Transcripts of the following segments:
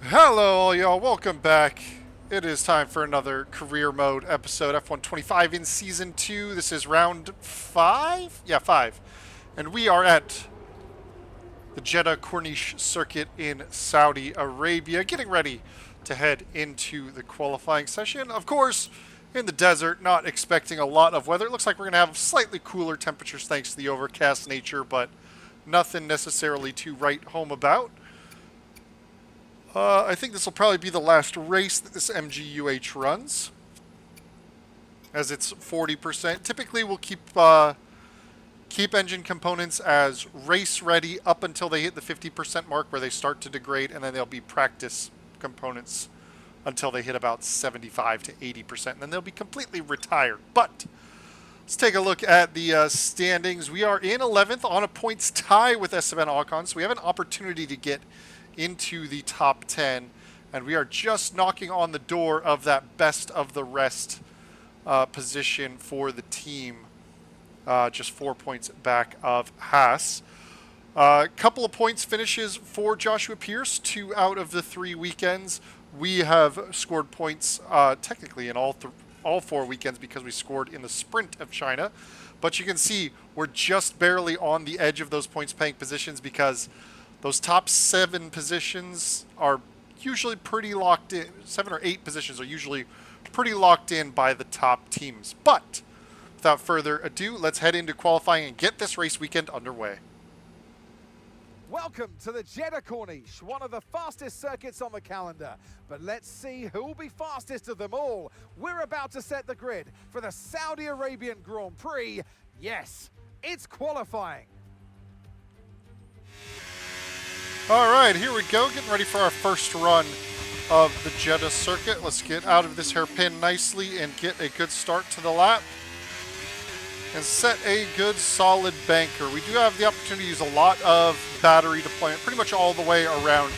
Hello, all y'all. Welcome back. It is time for another career mode episode, F125 in season 2. This is round 5? Yeah, 5. And we are at the Jeddah Corniche circuit in Saudi Arabia, getting ready to head into the qualifying session. Of course, in the desert, not expecting a lot of weather. It looks like we're going to have slightly cooler temperatures thanks to the overcast nature, but nothing necessarily to write home about. I think this will probably be the last race that this MGUH runs, as it's 40%. Typically, we'll keep engine components as race ready up until they hit the 50% mark, where they start to degrade, and then they'll be practice components until they hit about 75 to 80%, and then they'll be completely retired. But let's take a look at the standings. We are in 11th on a points tie with Esteban Ocon, so we have an opportunity to get into the top 10, and we are just knocking on the door of that best of the rest position for the team, just 4 points back of Haas. A couple of points finishes for Joshua Pierce, 2 out of the 3 weekends. We have scored points technically in all 4 weekends because we scored in the sprint of China, but you can see we're just barely on the edge of those points paying positions, because those top 7 positions are usually pretty locked in. 7 or 8 positions are usually pretty locked in by the top teams. But without further ado, let's head into qualifying and get this race weekend underway. Welcome to the Jeddah Corniche, one of the fastest circuits on the calendar. But let's see who will be fastest of them all. We're about to set the grid for the Saudi Arabian Grand Prix. Yes, it's qualifying. All right, here we go, getting ready for our first run of the Jeddah circuit. Let's get out of this hairpin nicely and get a good start to the lap and set a good solid banker. We do have the opportunity to use a lot of battery deployment pretty much all the way around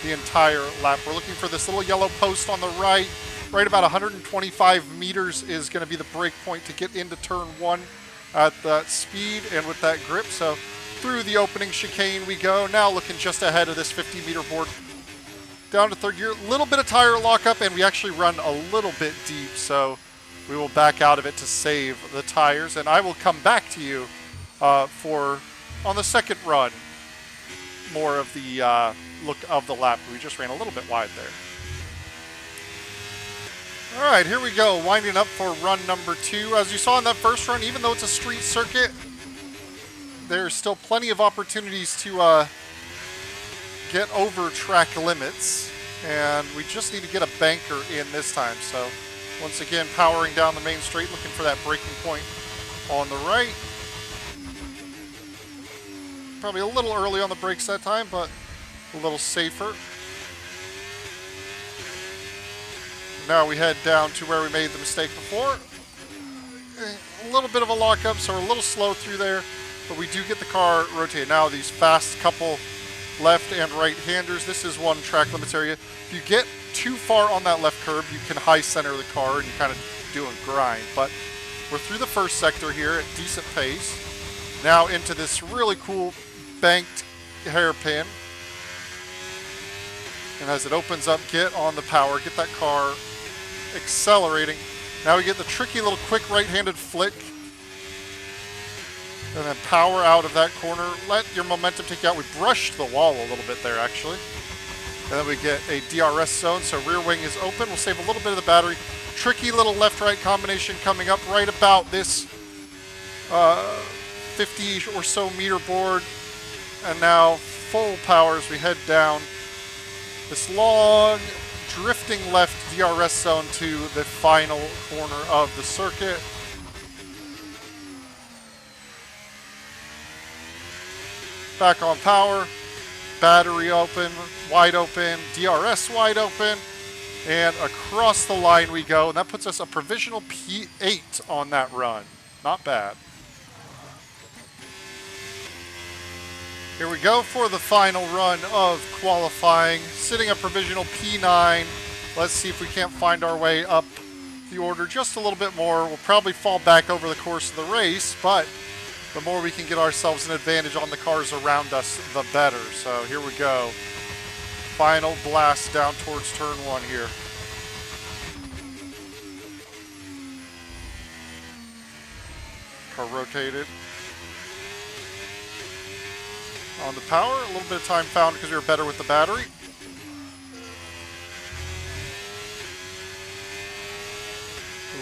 the entire lap. We're looking for this little yellow post on the right about 125 meters is going to be the break point to get into turn 1 at that speed and with that grip. So through the opening chicane we go, now looking just ahead of this 50-meter board. Down to third gear, a little bit of tire lockup, and we actually run a little bit deep, so we will back out of it to save the tires, and I will come back to you on the second run, more of the look of the lap. We just ran a little bit wide there. All right, here we go, winding up for run number 2. As you saw in that first run, even though it's a street circuit, there's still plenty of opportunities to get over track limits, and we just need to get a banker in this time. So once again, powering down the main straight, looking for that braking point on the right. Probably a little early on the brakes that time, but a little safer. Now we head down to where we made the mistake before. A little bit of a lockup, so we're a little slow through there, but we do get the car rotated. Now these fast couple left and right-handers, this is one track limits area. If you get too far on that left curb, you can high center the car and you kind of do a grind. But we're through the first sector here at decent pace. Now into this really cool banked hairpin. And as it opens up, get on the power, get that car accelerating. Now we get the tricky little quick right-handed flick. And then power out of that corner. Let your momentum take you out. We brushed the wall a little bit there, actually. And then we get a DRS zone, so rear wing is open. We'll save a little bit of the battery. Tricky little left-right combination coming up right about this 50 or so meter board. And now full power as we head down this long, drifting left DRS zone to the final corner of the circuit. Back on power, battery open, wide open, DRS wide open, and across the line we go. And that puts us a provisional P8 on that run. Not bad. Here we go for the final run of qualifying, sitting a provisional P9. Let's see if we can't find our way up the order just a little bit more. We'll probably fall back over the course of the race, but the more we can get ourselves an advantage on the cars around us, the better. So here we go. final blast down towards turn 1 here. Car rotated. On the power, a little bit of time found because we were better with the battery.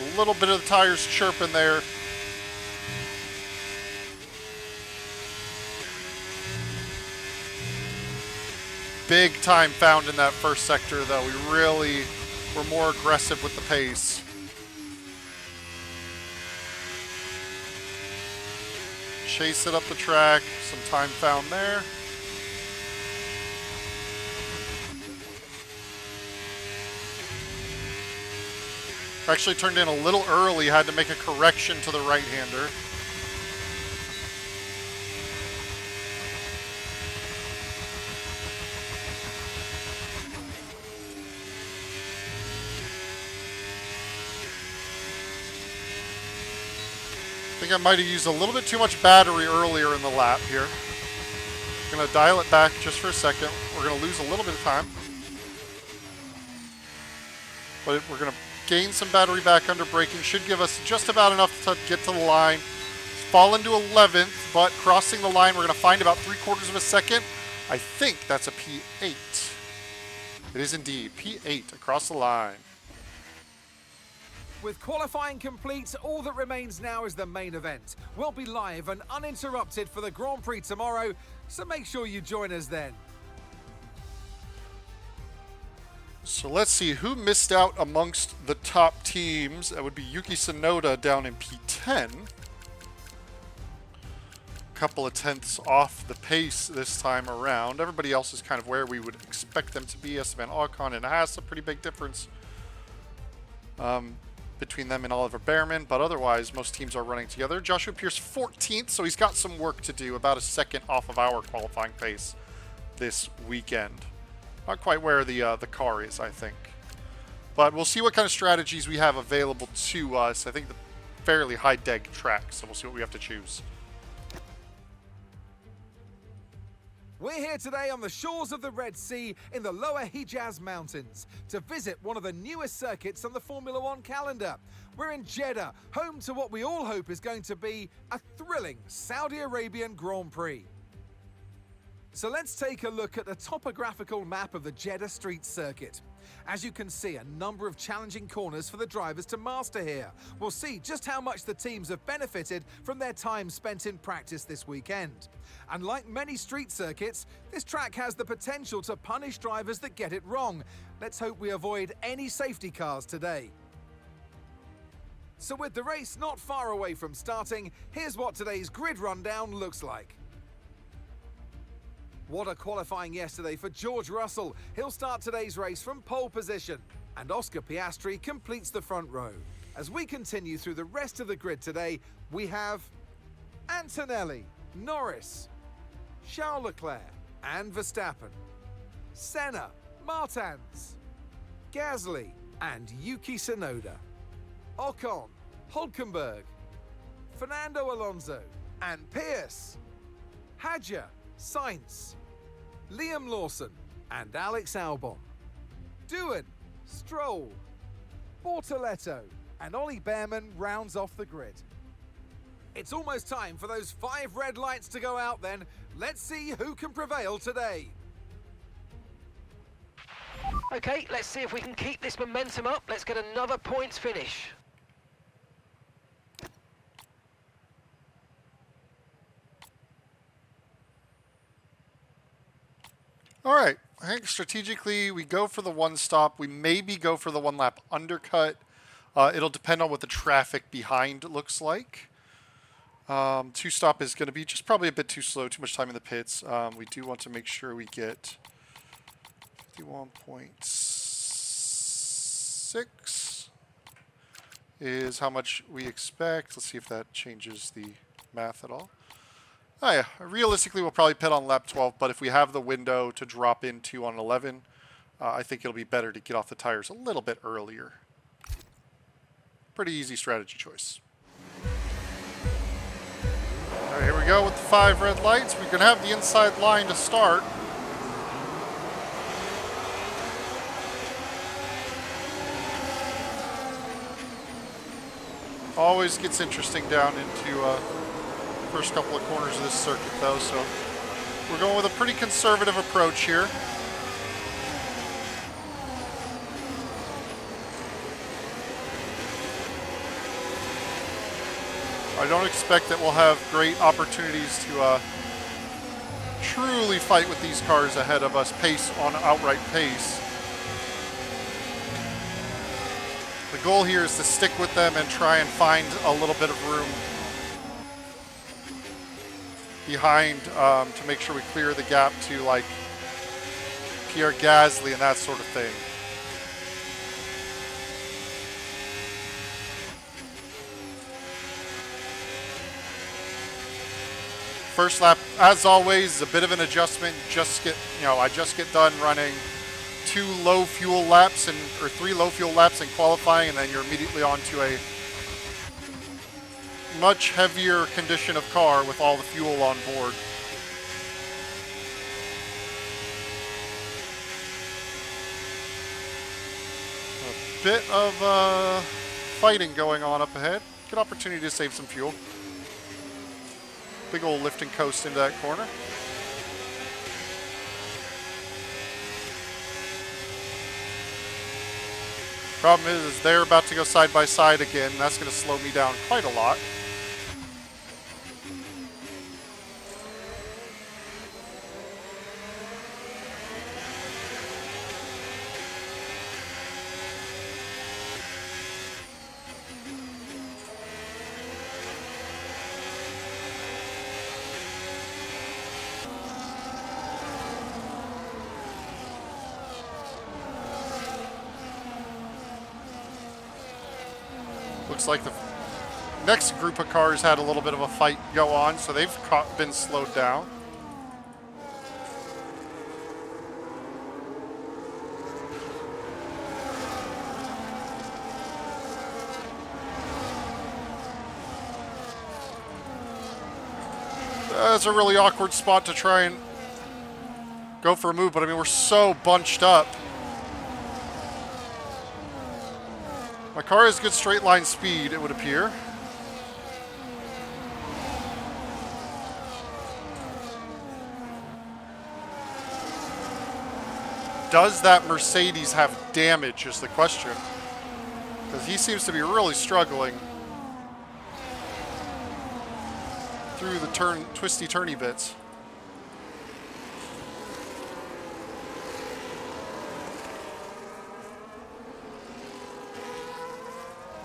A little bit of the tires chirping there. Big time found in that first sector, though. We really were more aggressive with the pace. Chase it up the track. Some time found there. Actually turned in a little early. Had to make a correction to the right-hander. I think I might have used a little bit too much battery earlier in the lap here. I'm going to dial it back just for a second. We're going to lose a little bit of time. But we're going to gain some battery back under braking. Should give us just about enough to get to the line. Fall into 11th, but crossing the line, we're going to find about 3/4 of a second. I think that's a P8. It is indeed P8 across the line. With qualifying complete, all that remains now is the main event. We'll be live and uninterrupted for the Grand Prix tomorrow, so make sure you join us then. So let's see who missed out amongst the top teams. That would be Yuki Tsunoda down in P10. Couple of tenths off the pace this time around. Everybody else is kind of where we would expect them to be. Esteban Ocon and Haas, a pretty big difference between them and Oliver Behrman, but otherwise most teams are running together. Joshua Pierce 14th, so he's got some work to do, about a second off of our qualifying pace this weekend. Not quite where the car is, I think. But we'll see what kind of strategies we have available to us. I think the fairly high-deg track, so we'll see what we have to choose. We're here today on the shores of the Red Sea in the Lower Hejaz Mountains to visit one of the newest circuits on the Formula One calendar. We're in Jeddah, home to what we all hope is going to be a thrilling Saudi Arabian Grand Prix. So let's take a look at the topographical map of the Jeddah Street Circuit. As you can see, a number of challenging corners for the drivers to master here. We'll see just how much the teams have benefited from their time spent in practice this weekend. And like many street circuits, this track has the potential to punish drivers that get it wrong. Let's hope we avoid any safety cars today. So with the race not far away from starting, here's what today's grid rundown looks like. What a qualifying yesterday for George Russell. He'll start today's race from pole position. And Oscar Piastri completes the front row. As we continue through the rest of the grid today, we have Antonelli, Norris, Charles Leclerc and Verstappen, Senna, Martins, Gasly and Yuki Tsunoda, Ocon, Hülkenberg, Fernando Alonso and Pierce, Hadjar, Sainz, Liam Lawson and Alex Albon, Doohan, Stroll, Bortoletto and Ollie Behrman rounds off the grid. It's almost time for those 5 red lights to go out then. Let's see who can prevail today. Okay, let's see if we can keep this momentum up. Let's get another points finish. All right, I think strategically we go for the one stop. We maybe go for the one lap undercut. It'll depend on what the traffic behind looks like. 2 stop is going to be just probably a bit too slow, too much time in the pits. We do want to make sure we get 51.6 is how much we expect. Let's see if that changes the math at all. Oh yeah, realistically we'll probably pit on lap 12, but if we have the window to drop into on 11, I think it'll be better to get off the tires a little bit earlier. Pretty easy strategy choice. All right, here we go with the 5 red lights. We can have the inside line to start. Always gets interesting down into first couple of corners of this circuit, though, so we're going with a pretty conservative approach here. I don't expect that we'll have great opportunities to truly fight with these cars ahead of us on outright pace. The goal here is to stick with them and try and find a little bit of room behind to make sure we clear the gap to like Pierre Gasly and that sort of thing. First lap, as always, is a bit of an adjustment. I just get done running 3 low fuel laps in qualifying, and then you're immediately onto a much heavier condition of car with all the fuel on board. A bit of fighting going on up ahead. Good opportunity to save some fuel. Big old lift and coast into that corner. Problem is they're about to go side by side again. That's going to slow me down quite a lot. Looks like the next group of cars had a little bit of a fight go on, so they've been slowed down. That's a really awkward spot to try and go for a move, but I mean, we're so bunched up. My car has good straight line speed, it would appear. Does that Mercedes have damage is the question. Because he seems to be really struggling through the twisty turny bits.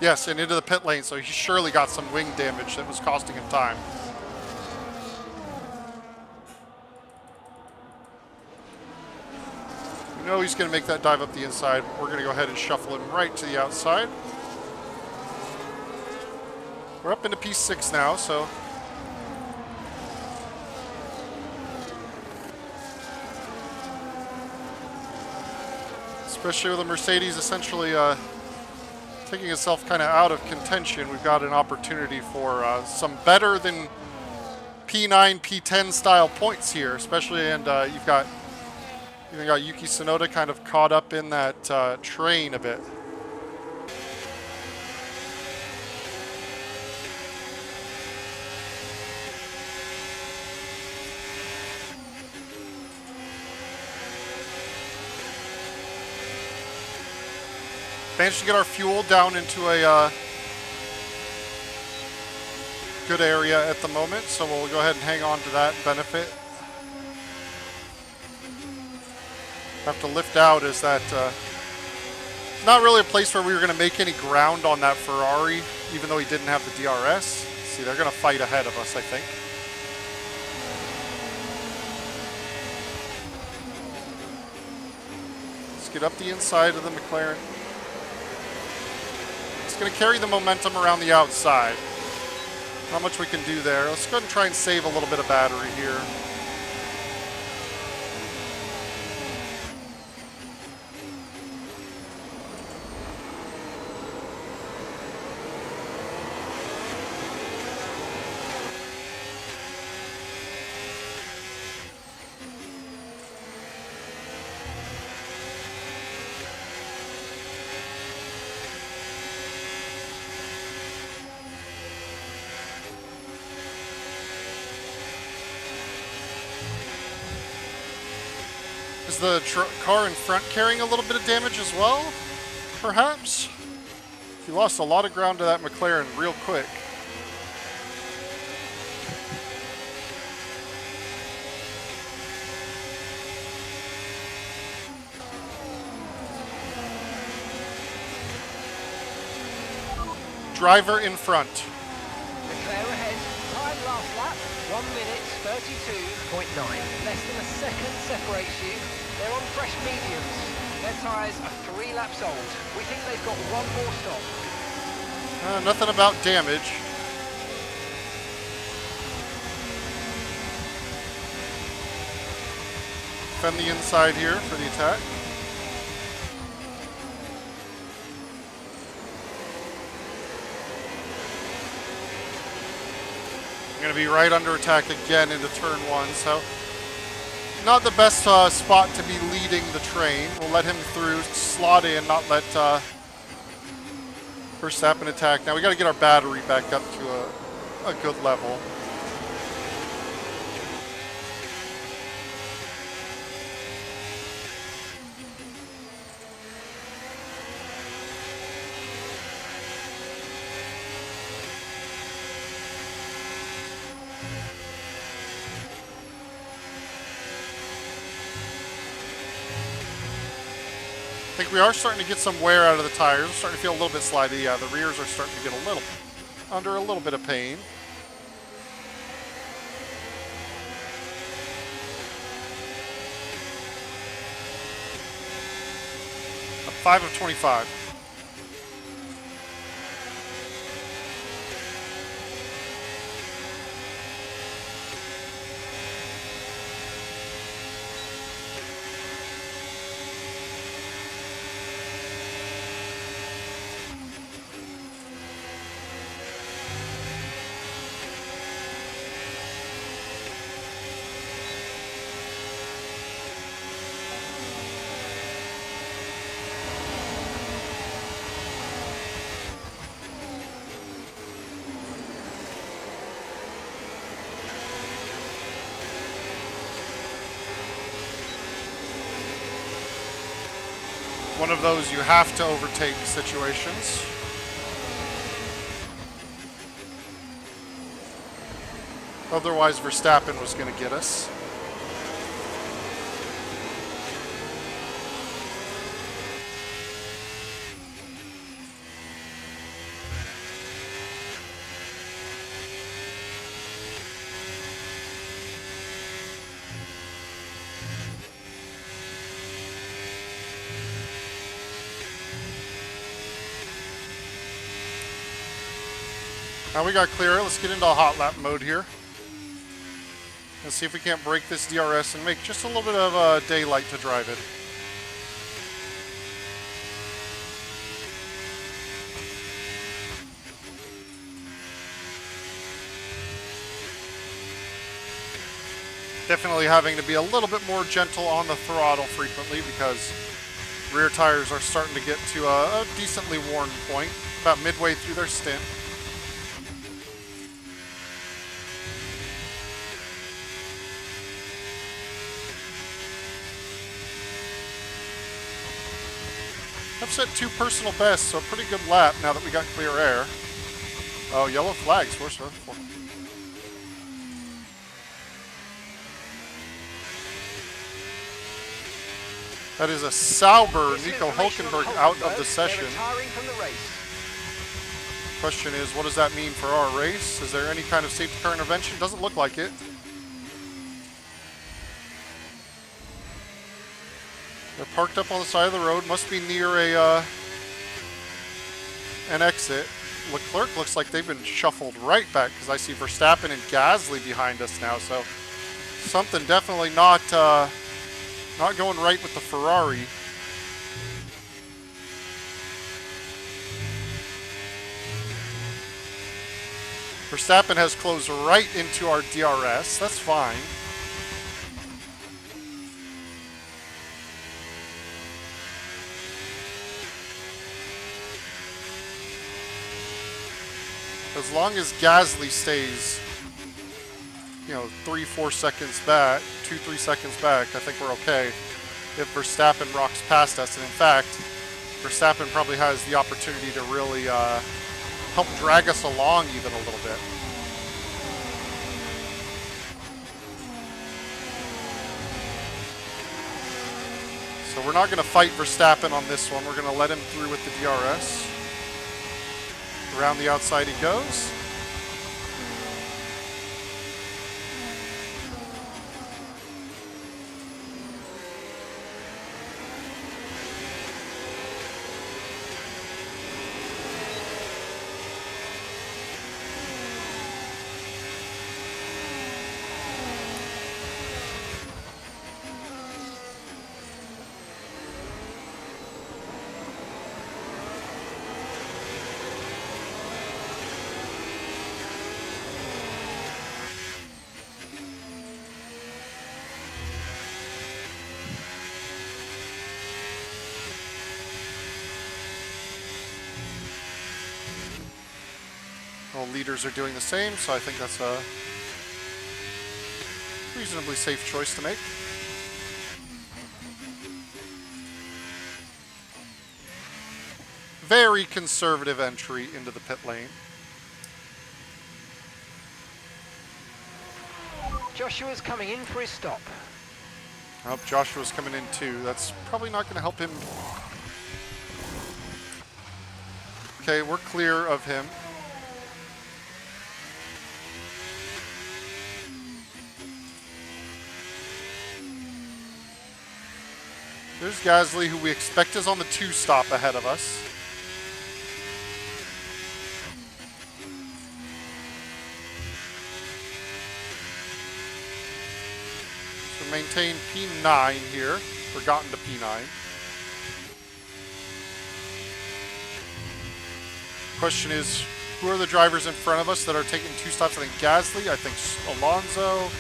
Yes, and into the pit lane, so he surely got some wing damage that was costing him time. We know he's going to make that dive up the inside. We're going to go ahead and shuffle him right to the outside. We're up into P6 now, so especially with the Mercedes essentially taking itself kind of out of contention, we've got an opportunity for some better than P9, P10 style points here, especially, and you've got Yuki Tsunoda kind of caught up in that train a bit. Managed to get our fuel down into a good area at the moment, so we'll go ahead and hang on to that benefit. Have to lift out as that not really a place where we were going to make any ground on that Ferrari, even though he didn't have the DRS. See, they're going to fight ahead of us, I think. Let's get up the inside of the McLaren. It's going to carry the momentum around the outside. Not much we can do there. Let's go ahead and try and save a little bit of battery here. Is the car in front carrying a little bit of damage as well? Perhaps? He lost a lot of ground to that McLaren real quick. Driver in front. Leclerc ahead. Time last lap, 1 minute 32.9. Less than a second separates you. They're on fresh mediums. Their tyres are 3 laps old. We think they've got one more stop. Nothing about damage. Defend the inside here for the attack. Going to be right under attack again into turn 1, so not the best spot to be leading the train. We'll let him through, slot in, not let Verstappen attack. Now we got to get our battery back up to a good level. I think we are starting to get some wear out of the tires. We're starting to feel a little bit slidey. Yeah, the rears are starting to get under a little bit of pain. Up 5 of 25. One of those you have to overtake situations. Otherwise, Verstappen was going to get us. Now we got clear. Let's get into a hot lap mode here. Let's see if we can't break this DRS and make just a little bit of daylight to drive it. Definitely having to be a little bit more gentle on the throttle frequently because rear tires are starting to get to a decently worn point, about midway through their stint. I've set 2 personal bests, so a pretty good lap now that we got clear air. Oh, yellow flags. Where's her? That is a Sauber Nico Hulkenberg out of the session. Question is, what does that mean for our race? Is there any kind of safety car intervention? Doesn't look like it. They're parked up on the side of the road. Must be near an exit. Leclerc looks like they've been shuffled right back because I see Verstappen and Gasly behind us now. So something definitely not going right with the Ferrari. Verstappen has closed right into our DRS. That's fine. As long as Gasly stays, 3-4 seconds back, 2-3 seconds back, I think we're okay. if Verstappen rocks past us. And in fact, Verstappen probably has the opportunity to really help drag us along even a little bit. So we're not going to fight Verstappen on this one. We're going to let him through with the DRS. Around the outside he goes. Well, leaders are doing the same, so I think that's a reasonably safe choice to make. Very conservative entry into the pit lane. Joshua's coming in for his stop. Oh, Joshua's coming in too. That's probably not going to help him. Okay, we're clear of him. There's Gasly, who we expect is on the 2 stop ahead of us. So maintain P9 here. We're gotten to P9. Question is, who are the drivers in front of us that are taking 2 stops? I think Gasly, I think Alonso.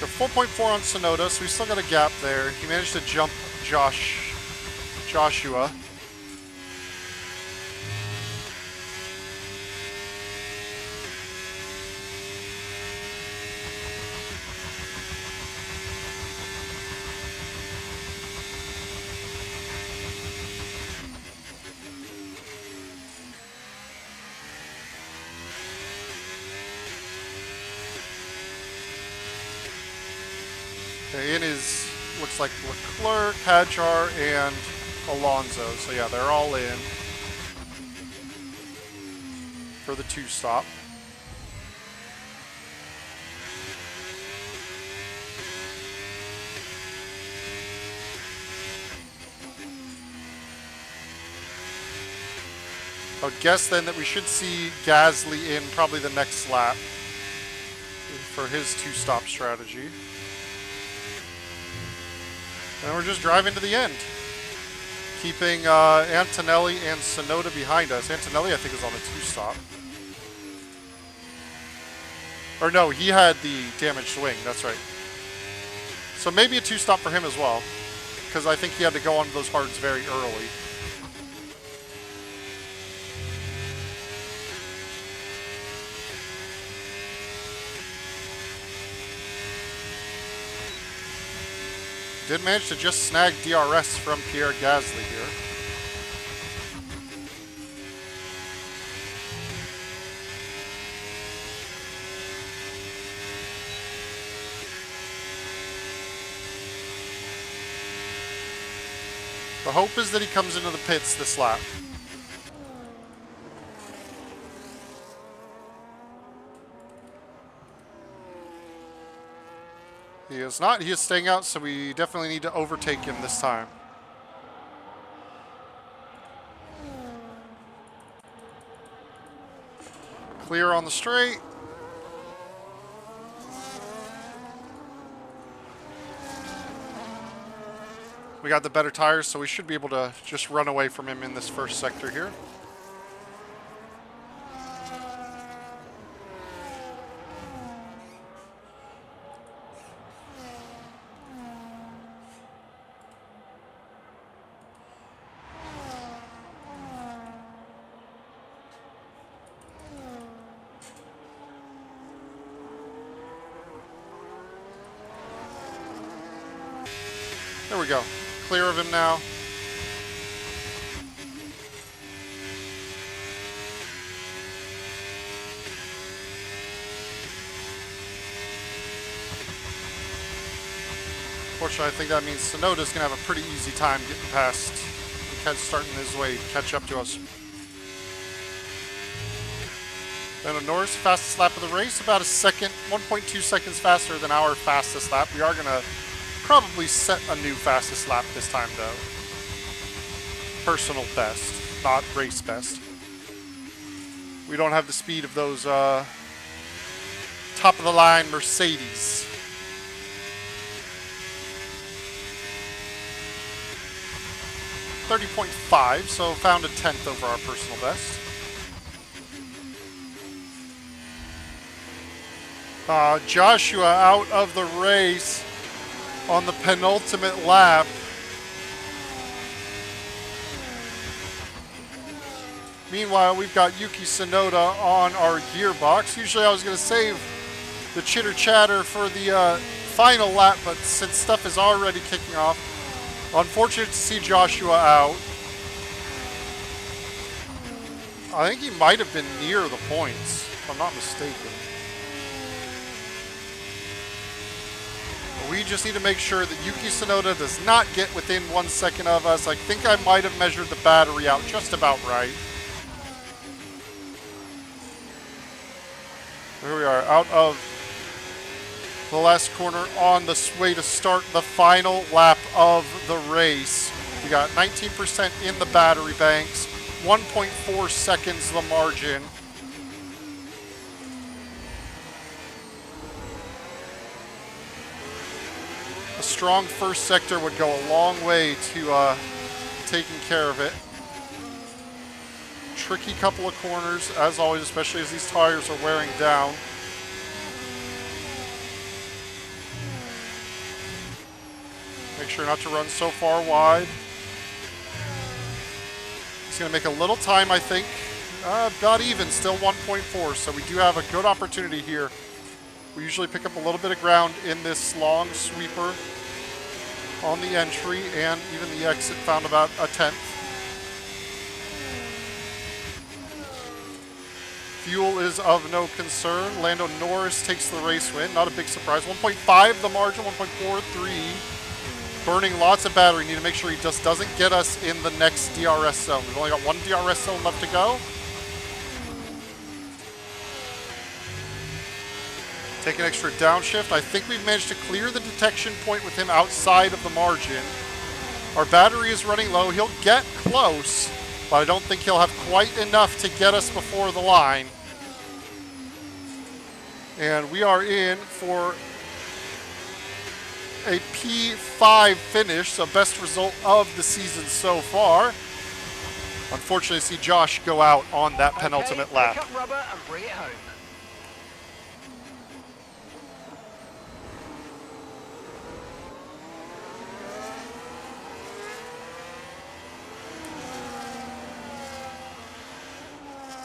We're 4.4 on Sonoda, so we still got a gap there. He managed to jump Joshua. Okay, in is, looks like Leclerc, Hadjar, and Alonso. So yeah, they're all in for the 2 stop. I would guess then that we should see Gasly in probably the next lap for his 2 stop strategy. And we're just driving to the end, keeping Antonelli and Sonoda behind us. Antonelli, I think, is on a 2 stop. Or no, he had the damaged wing, that's right. So maybe a 2 stop for him as well, because I think he had to go onto those hards very early. Did manage to just snag DRS from Pierre Gasly here. The hope is that he comes into the pits this lap. He is not. He is staying out, so we definitely need to overtake him this time. Clear on the straight. We got the better tires, so we should be able to just run away from him in this first sector here. There we go. Clear of him now. Fortunately, I think that means Tsunoda's going to have a pretty easy time getting past. He's starting his way to catch up to us. Lando Norris, fastest lap of the race, about a second, 1.2 seconds faster than our fastest lap. We are going to probably set a new fastest lap this time, though. Personal best, not race best. We don't have the speed of those top-of-the-line Mercedes. .5, so found a 10th over our personal best. Joshua out of the race on the penultimate lap. Meanwhile, we've got Yuki Tsunoda on our gearbox. Usually I was going to save the chitter-chatter for the final lap, but since stuff is already kicking off, unfortunate to see Joshua out. I think he might have been near the points, if I'm not mistaken. But we just need to make sure that Yuki Tsunoda does not get within 1 second of us. I think I might have measured the battery out just about right. Here we are, out of the last corner on the way to start the final lap of the race. We got 19% in the battery banks, 1.4 seconds the margin. A strong first sector would go a long way to taking care of it. Tricky couple of corners, as always, especially as these tires are wearing down. Make sure not to run so far wide. He's going to make a little time, I think. About even, still 1.4, so we do have a good opportunity here. We usually pick up a little bit of ground in this long sweeper on the entry, and even the exit found about a 10th. Fuel is of no concern. Lando Norris takes the race win. Not a big surprise. 1.5 the margin, 1.43. Burning lots of battery. Need to make sure he just doesn't get us in the next DRS zone. We've only got one DRS zone left to go. Take an extra downshift. I think we've managed to clear the detection point with him outside of the margin. Our battery is running low. He'll get close, but I don't think he'll have quite enough to get us before the line. And we are in for a P5 finish, so best result of the season so far. Unfortunately, see Josh go out on that penultimate lap. Pick up rubber and bring it home.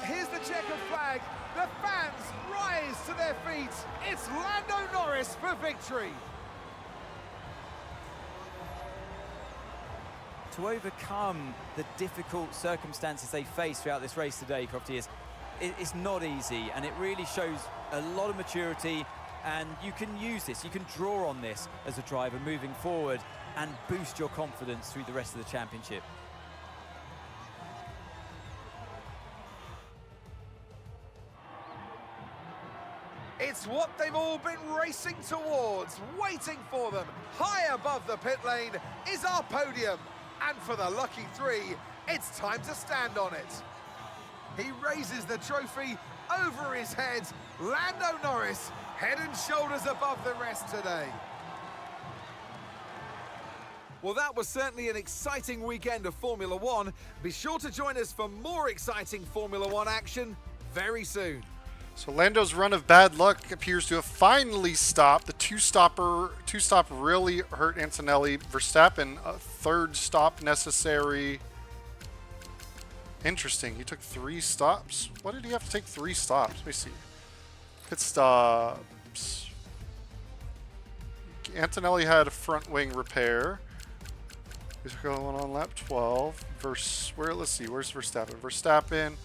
Here's the checkered flag. The fans rise to their feet. It's Lando Norris for victory. To overcome the difficult circumstances they face throughout this race today, Crofty, it's not easy, and it really shows a lot of maturity, and you can use this, you can draw on this as a driver moving forward and boost your confidence through the rest of the championship. It's what they've all been racing towards, waiting for them. High above the pit lane is our podium. And for the lucky three, it's time to stand on it. He raises the trophy over his head. Lando Norris, head and shoulders above the rest today. Well, that was certainly an exciting weekend of Formula One. Be sure to join us for more exciting Formula One action very soon. So Lando's run of bad luck appears to have finally stopped. The two-stop really hurt Antonelli. Verstappen, a third stop necessary. Interesting, he took 3 stops. What did he have to take 3 stops? Let me see. Pit stops. Antonelli had a front wing repair. He's going on lap 12. Let's see, where's Verstappen? Verstappen.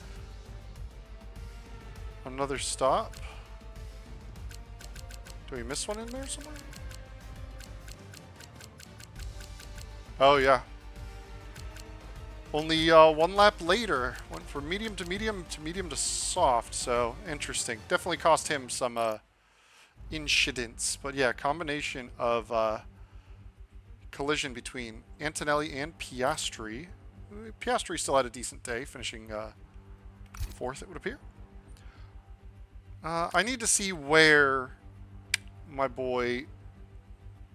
Another stop. Do we miss one in there somewhere? Oh, yeah. Only one lap later. Went from medium to medium to medium to soft. So, interesting. Definitely cost him some incidents. But yeah, combination of collision between Antonelli and Piastri. Piastri still had a decent day, finishing 4th, it would appear. I need to see where my boy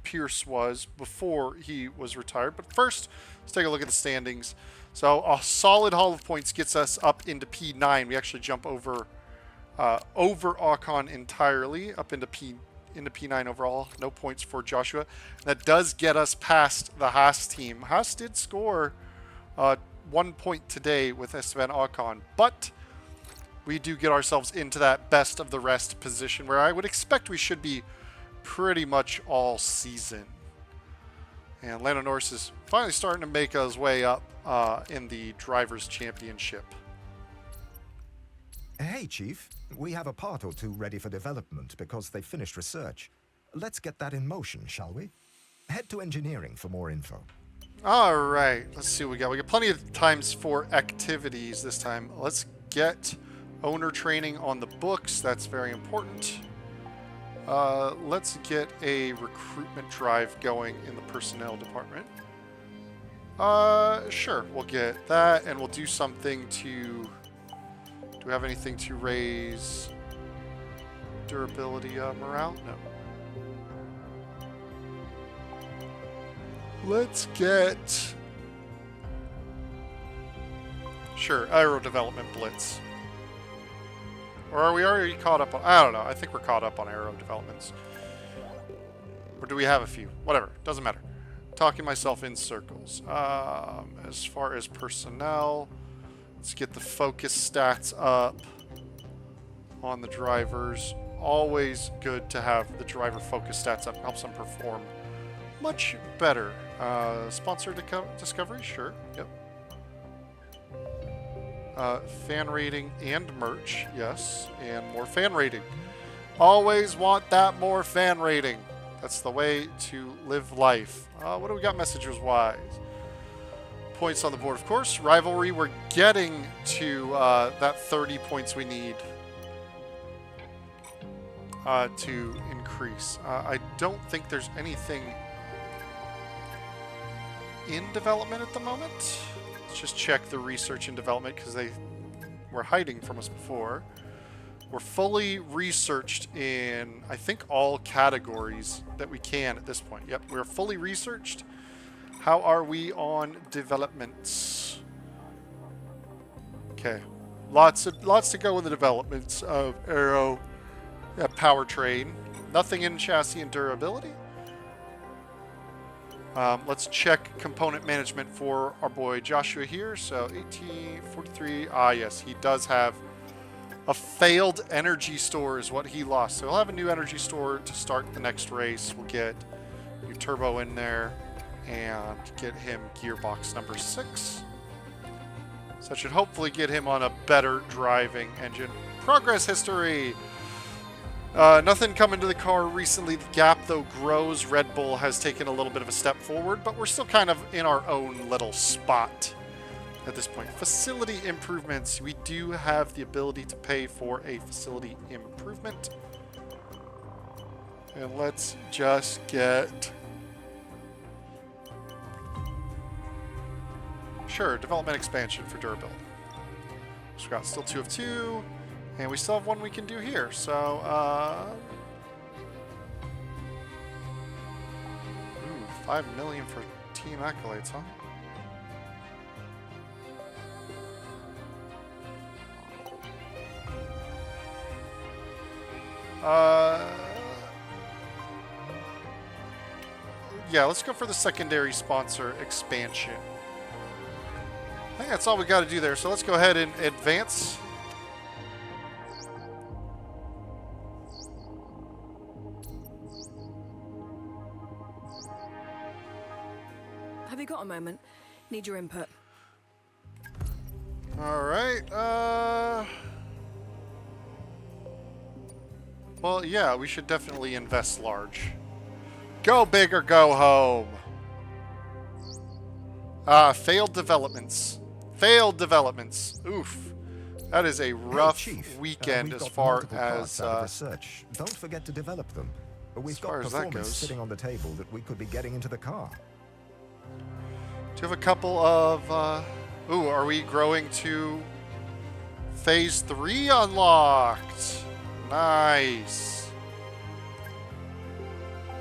Pierce was before he was retired. But first, let's take a look at the standings. So a solid haul of points gets us up into P9. We actually jump over Ocon entirely, up into P9 overall. No points for Joshua. That does get us past the Haas team. Haas did score 1 point today with Esteban Ocon, but we do get ourselves into that best of the rest position where I would expect we should be pretty much all season. And Lando Norris is finally starting to make his way up in the Drivers' Championship. Hey, Chief. We have a part or two ready for development because they finished research. Let's get that in motion, shall we? Head to engineering for more info. All right. Let's see what we got. We got plenty of times for activities this time. Let's get owner training on the books. That's very important. Let's get a recruitment drive going in the personnel department. Sure. We'll get that, and we'll do something to... Do we have anything to raise durability morale? No. Let's get... Sure, aero development blitz. Or are we already caught up on... I don't know. I think we're caught up on aero developments. Or do we have a few? Whatever. Doesn't matter. Talking myself in circles. As far as personnel, let's get the focus stats up on the drivers. Always good to have the driver focus stats up. Helps them perform much better. Sponsor discovery? Sure. Yep. Fan rating and merch, yes, and more fan rating. Always want that more fan rating. That's the way to live life. What do we got messages-wise? Points on the board, of course. Rivalry, we're getting to that 30 points we need to increase. I don't think there's anything in development at the moment. Let's just check the research and development because they were hiding from us before. We're fully researched in, I think, all categories that we can at this point. Yep, we're fully researched. How are we on developments? Okay, lots to go with the developments of aero, powertrain. Nothing in chassis and durability. Let's check component management for our boy Joshua here. So 1843. Ah, yes, he does have a failed energy store is what he lost. So he'll have a new energy store to start the next race. We'll get new turbo in there and get him gearbox number 6. So that should hopefully get him on a better driving engine. Progress history. Nothing coming to the car recently. The gap, though, grows. Red Bull has taken a little bit of a step forward, but we're still kind of in our own little spot at this point. Facility improvements. We do have the ability to pay for a facility improvement. And let's just get... Sure, development expansion for durability. So we've got still 2 of 2. And we still have one we can do here, so, ooh, 5 million for team accolades, huh? Yeah, let's go for the secondary sponsor expansion. I think that's all we got to do there, so let's go ahead and advance. Have you got a moment? Need your input. All right. Well, yeah, we should definitely invest large. Go big or go home. Failed developments. Failed developments. Oof. That is a rough Hey, Chief, weekend we've as got far multiple parts as out of research. Don't forget to develop them. We've as far got as that performance goes. sitting on the table that we could be getting into the car. Do you have a couple of ooh, are we growing to phase 3 unlocked? Nice.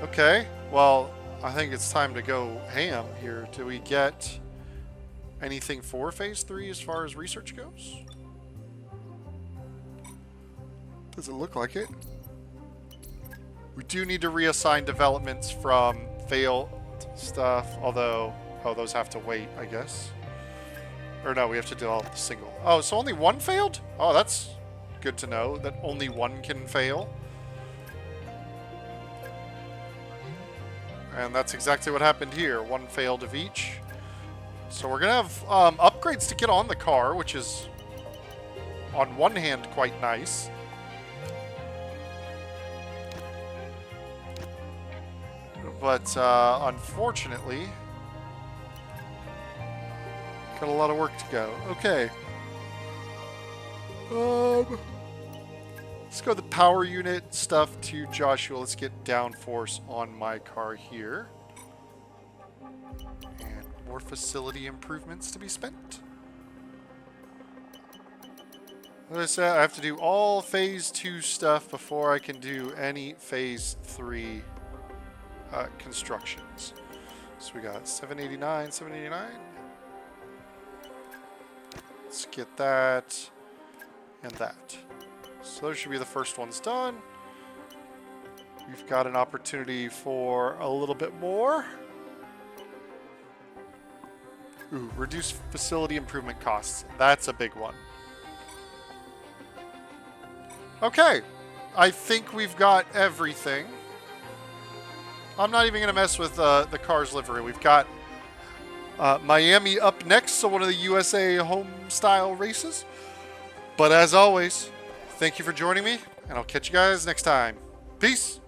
Okay. Well, I think it's time to go ham here. Do we get anything for phase 3 as far as research goes? Does it look like it? We do need to reassign developments from failed stuff, although, oh, those have to wait, I guess. Or no, we have to develop the single. Oh, so only one failed? Oh, that's good to know, that only one can fail. And that's exactly what happened here. One failed of each. So we're going to have upgrades to get on the car, which is, on one hand, quite nice. But unfortunately, got a lot of work to go. Okay. Let's go the power unit stuff to Joshua. Let's get downforce on my car here. And more facility improvements to be spent. As I said, I have to do all phase 2 stuff before I can do any phase 3 constructions. So we got 789, 789. Let's get that and that. So those should be the first ones done. We've got an opportunity for a little bit more. Ooh, reduce facility improvement costs. That's a big one. Okay, I think we've got everything. I'm not even going to mess with the car's livery. We've got Miami up next, so one of the USA home style races. But as always, thank you for joining me, and I'll catch you guys next time. Peace.